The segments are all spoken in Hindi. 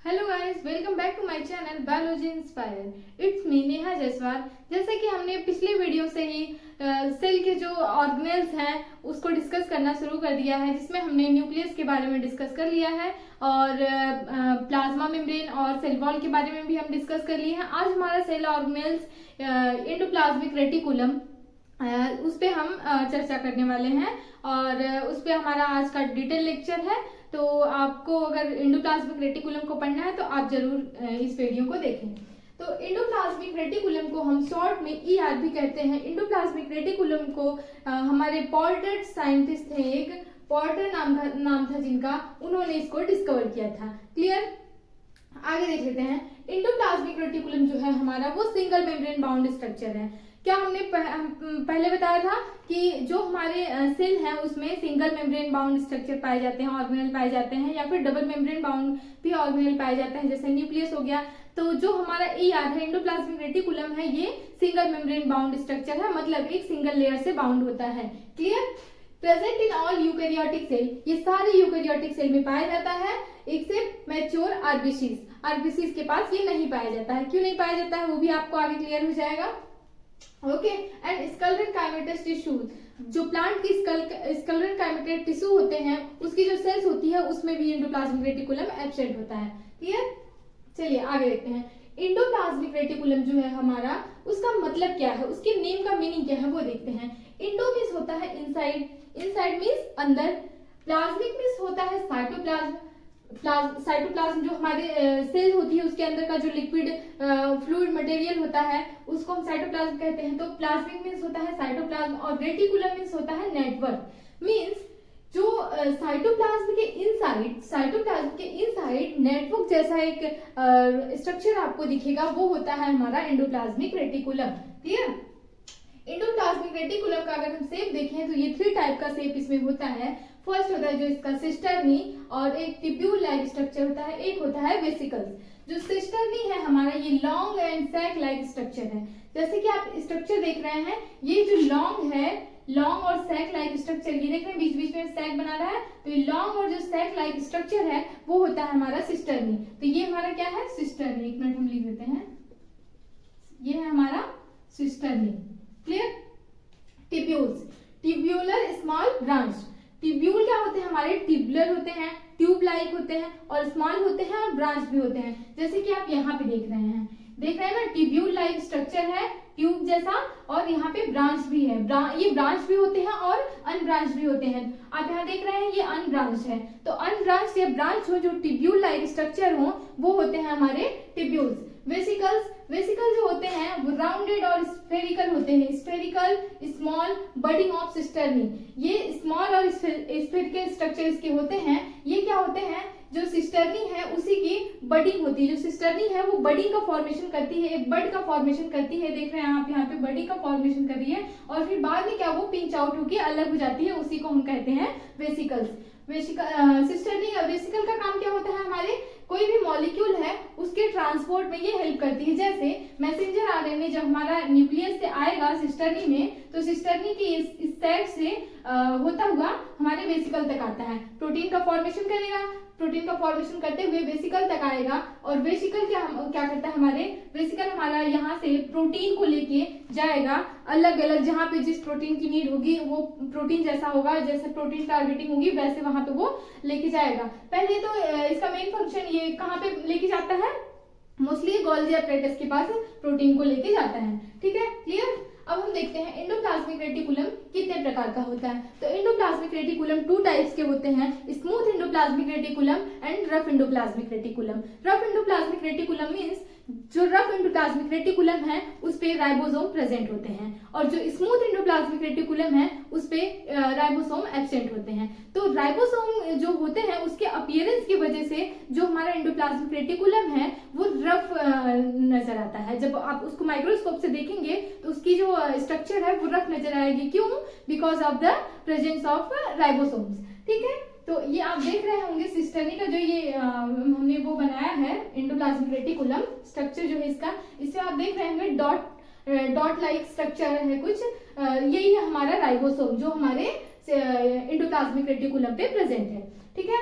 Hello guys, welcome back to my channel Biology Inspire. It's me Neha Jaiswal. जैसे कि हमने पिछले वीडियो से ही सेल के जो ऑर्गेनेल्स हैं उसको डिस्कस करना शुरू कर दिया है, जिसमें हमने न्यूक्लियस के बारे में डिस्कस कर लिया है और प्लाज्मा मेम्ब्रेन और सेल वॉल के बारे में भी हम डिस्कस कर लिए हैं। आज हमारा सेल ऑर्गेनेल्स एंडोप्लाज्मिक रेटिकुलम उस पे हम चर्चा करने वाले हैं और उस पे हमारा आज का डिटेल लेक्चर है। तो आपको अगर एंडोप्लाज्मिक रेटिकुलम को पढ़ना है तो आप जरूर इस वीडियो को देखें। तो एंडोप्लाज्मिक रेटिकुलम को हम शॉर्ट में ईआर भी कहते हैं। एंडोप्लाज्मिक रेटिकुलम को हमारे पोर्टर साइंटिस्ट थे, एक पोर्टर नाम था जिनका, उन्होंने इसको डिस्कवर किया था। क्लियर? आगे देख लेते हैं। एंडोप्लाज्मिक रेटिकुलम जो है हमारा वो सिंगल मेम्ब्रेन बाउंड स्ट्रक्चर है। क्या हमने पहले बताया था कि जो हमारे सेल हैं उसमें सिंगल मेम्ब्रेन बाउंड स्ट्रक्चर पाए जाते हैं, ऑर्गेनेल पाए जाते हैं, या फिर डबल मेम्ब्रेन बाउंड भी ऑर्गेनेल पाए जाते हैं, जैसे न्यूक्लियस हो गया। तो जो हमारा ईआर है, एंडोप्लाज्मिक रेटिकुलम है, ये सिंगल मेम्ब्रेन बाउंड स्ट्रक्चर है, मतलब एक सिंगल लेयर से बाउंड होता है। Clear? Present in all eukaryotic cell, ये सारे यूकेरियोटिक सेल में पाया जाता है एक्सेप्ट मैच्योर आरबीसीज। आरबीसीज के पास ये नहीं पाया जाता है। क्यों नहीं पाया जाता है वो भी आपको आगे क्लियर हो जाएगा। ओके, एंड स्कलरन काइमेटस टिश्यूज, जो प्लांट की स्कलरन काइमेटेड टिश्यू होते हैं उसकी जो सेल्स होती है उसमें भी एंडोप्लाज्मिक रेटिकुलम एब्सेंट होता है। क्लियर? चलिए आगे देखते हैं। एंडोप्लाज्मिक रेटिकुलम जो है हमारा, उसका मतलब क्या है, उसके नेम का मीनिंग क्या है वो देखते हैं। इंडो मीन्स होता है इनसाइड, इनसाइड मीन्स अंदर, प्लाज्मिक मीन्स होता है साइटोप्लाज्म, साइटोप्लाज्म जो हमारे सेल होती है उसके अंदर का जो लिक्विड फ्लूइड मटेरियल होता है उसको हम साइटोप्लाज्म कहते हैं। तो प्लाज्मिक मीन्स होता है साइटोप्लाज्म और रेटिकुलम मीन्स होता है नेटवर्क। मीन्स जो साइटोप्लाज्म के इनसाइड नेटवर्क जैसा एक स्ट्रक्चर आपको दिखेगा, वो होता है हमारा endoplasmic reticulum. Clear? Endoplasmic reticulum का अगर हम शेप देखें तो ये 3 टाइप का शेप इसमें होता है। फर्स्ट होता है जो इसका सिस्टर्नी, और एक टिब्यूल लाइक स्ट्रक्चर होता है, एक होता है वेसिकल्स। जो सिस्टर्नी है हमारा, ये long and sac like structure है। जैसे कि आप स्ट्रक्चर देख रहे हैं, ये जो लॉन्ग है, लॉन्ग और सैक लाइक स्ट्रक्चर, ये देख रहे हैं बीच बीच में सैक बना रहा है, तो ये लॉन्ग और जो सैक लाइक स्ट्रक्चर है वो होता है हमारा सिस्टर्नी। तो ये हमारा क्या है? सिस्टर्नी। एक मिनट हम लिख देते हैं, ये है हमारा cisternae. Clear? Tubules, tubular small branch. Tubule क्या होते हैं हमारे? ट्यूबुलर होते हैं, ट्यूब लाइक होते हैं, और स्मॉल होते हैं और ब्रांच भी होते हैं। जैसे कि आप यहाँ पे देख रहे हैं ना, ट्यूब्यूल लाइक स्ट्रक्चर है, ट्यूब जैसा, और यहाँ पे ब्रांच भी है। ये ब्रांच भी होते हैं और अनब्रांच भी होते हैं। आप यहाँ देख रहे हैं ये अनब्रांच है। तो अनब्रांच या ब्रांच हो जो ट्यूब्यूल लाइक स्ट्रक्चर हो वो होते हैं हमारे टिब्यूल्स। वेसिकल्स, वेसिकल जो होते हैं वो राउंडेड और स्फेरिकल होते हैं। Spherical, small, budding of cisternae, ये स्मॉल और स्फेरिकल स्ट्रक्चर इसके होते हैं। ये क्या होते हैं? जो सिस्टर्नी है उसी की बडिंग होती है। जो सिस्टर्नी है वो बडिंग का फॉर्मेशन करती है, एक बड का फॉर्मेशन करती है। देख रहे हैं आप यहाँ पे बडिंग का फॉर्मेशन कर रही है, और फिर बाद में क्या वो पिंच आउट होकर अलग हो जाती है, उसी को हम कहते हैं वेसिकल्स। सिस्टर्नी वेसिकल का काम क्या होता है? हमारे कोई भी मॉलिक्यूल है उसके ट्रांसपोर्ट में ये हेल्प करती है। जैसे मैसेंजर आरएनए जब हमारा न्यूक्लियस से आएगा सिस्टर्नी में, तो सिस्टर्नी की इस साइड से होता हुआ हमारे वेसिकल तक आता है, प्रोटीन का फॉर्मेशन करेगा, प्रोटीन का फॉर्मेशन करते हुए वेसिकल तक आएगा। और वेसिकल क्या करता है? हमारे वेसिकल हमारा यहाँ से प्रोटीन को लेके जाएगा अलग अलग, जहाँ पे जिस प्रोटीन की नीड होगी वो प्रोटीन जैसा होगा, जैसे प्रोटीन टारगेटिंग होगी वैसे वहां पे वो लेके जाएगा। पहले तो इसका मेन फंक्शन ये कहाँ पे लेके जाता है? मोस्टली गोल्गी एपरेटस के पास प्रोटीन को लेके जाता है। ठीक है? क्लियर? अब हम देखते हैं एंडोप्लाज्मिक रेटिकुलम कितने प्रकार का होता है। तो एंडोप्लाज्मिक रेटिकुलम 2 टाइप्स के होते हैं, smooth endoplasmic reticulum and rough endoplasmic reticulum. Rough endoplasmic reticulum means जो रफ एंडोप्लाज्मिक रेटिकुलम है उस पे राइबोसोम प्रेजेंट होते हैं, और जो स्मूथ एंडोप्लाज्मिक रेटिकुलम है उस पे राइबोसोम एब्सेंट होते हैं। तो राइबोसोम जो होते हैं उसके अपीयरेंस की वजह से जो हमारा एंडोप्लाज्मिक रेटिकुलम है वो रफ नजर आता है। जब आप उसको माइक्रोस्कोप से देखेंगे तो उसकी जो स्ट्रक्चर है वो रफ नजर आएगी। क्यों? Because of the presence of ribosomes. ठीक है? तो ये आप देख रहे होंगे सिस्टर्नी का जो ये हमने वो बनाया है एंडोप्लाज्मिक रेटिकुलम स्ट्रक्चर जो है इसका, इससे आप देख रहे होंगे डॉट लाइक स्ट्रक्चर है कुछ, यही है हमारा राइबोसोम जो हमारे एंडोप्लाज्मिक रेटिकुलम पे प्रेजेंट है। ठीक है?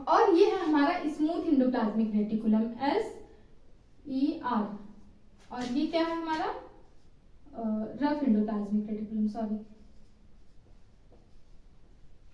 और ये है हमारा स्मूथ एंडोप्लाज्मिक रेटिकुलम, SER, और ये क्या है हमारा रफ एंडोप्लाज्मिक रेटिकुलम, सॉरी,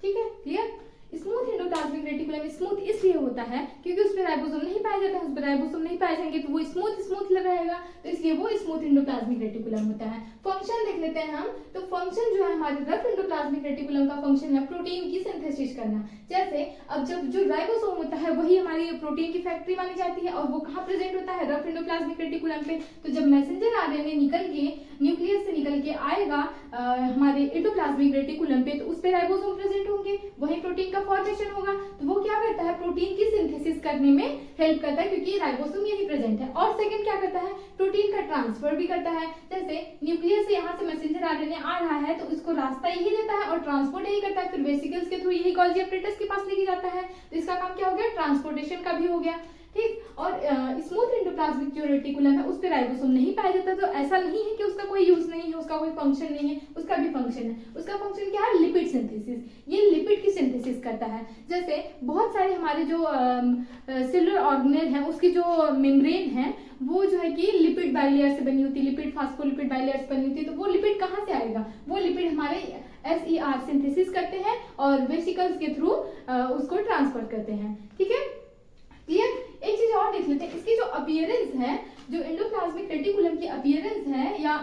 ठीक है, clear. Smooth endoplasmic reticulum smooth इसलिए होता है क्योंकि उस पर राइबोसोम नहीं पाए जाते हैं, उस पर राइबोसोम नहीं पाए जाएंगे तो वो स्मूथ रहेगा, तो इसलिए वो स्मूथ एंडोप्लाज्मिक रेटिकुलम होता है। फंक्शन देख लेते हैं हम, तो फंक्शन जो है हमारे रफ एंडोप्लाज्मिक रेटिकुलम का फंक्शन है प्रोटीन की सिंथेसिस करना। जैसे अब जब जो राइबोसोम होता है वही हमारी प्रोटीन की फैक्ट्री मानी जाती है, और वो कहाँ प्रेजेंट होता है, रफ एंडोप्लाज्मिक रेटिकुलम पे। तो जब मैसेंजर आरएनए निकल के न्यूक्लियस से निकल के आएगा हमारे एंडोप्लाज्मिक रेटिकुलम पे, तो उस पे राइबोसोम प्रेजेंट होंगे, वही प्रोटीन का फॉर्मेशन होगा। तो वो क्या करता है, प्रोटीन की सिंथेसिस करने में हेल्प करता है क्योंकि राइबोसोम यही प्रेजेंट है। और सेकंड क्या करता है, प्रोटीन का ट्रांसफर भी करता है। जैसे न्यूक्लियस से यहाँ से मैसेंजर आरएनए आ रहा है तो इसको रास्ता यही देता है और ट्रांसपोर्ट यही करता है, फिर वेसिकल्स के थ्रू यही गोल्गी एपरेटस के पास लेके जाता है। तो इसका काम क्या हो गया, ट्रांसपोर्टेशन का भी हो गया, ठीक। और स्मूथ एंडोप्लाज्मिक जो रेटिकुलम है उस पे राइबोसोम नहीं पाया जाता, तो ऐसा नहीं है कि उसका कोई यूज नहीं है, उसका कोई फंक्शन नहीं है, उसका भी फंक्शन है। उसका फंक्शन क्या है, लिपिड सिंथेसिस, ये लिपिड की सिंथेसिस करता है। जैसे बहुत सारे हमारे जो सेलुलर ऑर्गेनेल है उसकी जो मेम्ब्रेन है वो जो है कि लिपिड बाइलेयर से बनी होती है, लिपिड फास्फोलिपिड बाइलेयर से बनी होती है। तो वो लिपिड कहाँ से आएगा, वो लिपिड हमारे SER सिंथेसिस करते हैं और वेसिकल्स के थ्रू उसको ट्रांसफर करते हैं, ठीक है, क्लियर। एक चीज और देख लेते हैं, इसकी जो अपीयरेंस है, जो एंडोप्लाज्मिक रेटिकुलम की अपीयरेंस है या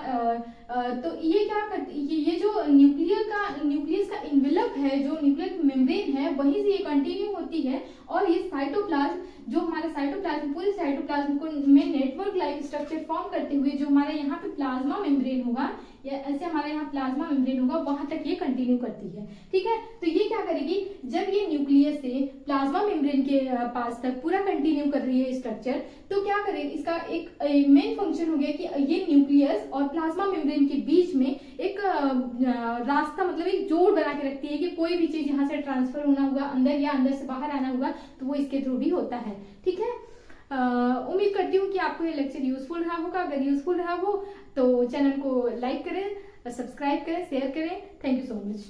तो ये क्या करती, ये जो न्यूक्लियस का इन्वेलप है, जो न्यूक्लियर मेम्ब्रेन है, वहीं से ये कंटिन्यू होती है और ये साइटोप्लाज्म, जो हमारा साइटोप्लाज्म पूरे साइटोप्लाज्म को में नेटवर्क लाइक स्ट्रक्चर फॉर्म करते हुए जो हमारे यहाँ पे प्लाज्मा मेम्ब्रेन होगा, या ऐसे हमारे यहाँ प्लाज्मा मेम्ब्रेन होगा, वहां तक ये कंटिन्यू करती है, ठीक है। तो ये क्या करेगी, जब ये न्यूक्लियस से प्लाज्मा मेम्ब्रेन के पास तक पूरा कंटिन्यू कर रही है स्ट्रक्चर, तो क्या करेगी, इसका एक मेन फंक्शन हो गया कि ये न्यूक्लियस और प्लाज्मा मेम्ब्रेन के बीच में एक रास्ता, मतलब एक जोड़ बना के रखती है कि कोई भी चीज यहाँ से ट्रांसफर होना होगा अंदर या अंदर से बाहर आना होगा तो वो इसके थ्रू भी होता है, ठीक है। उम्मीद करती हूँ कि आपको ये लेक्चर यूजफुल रहा होगा। अगर यूजफुल रहा हो तो चैनल को लाइक करें, सब्सक्राइब करें, शेयर करें। Thank you so much.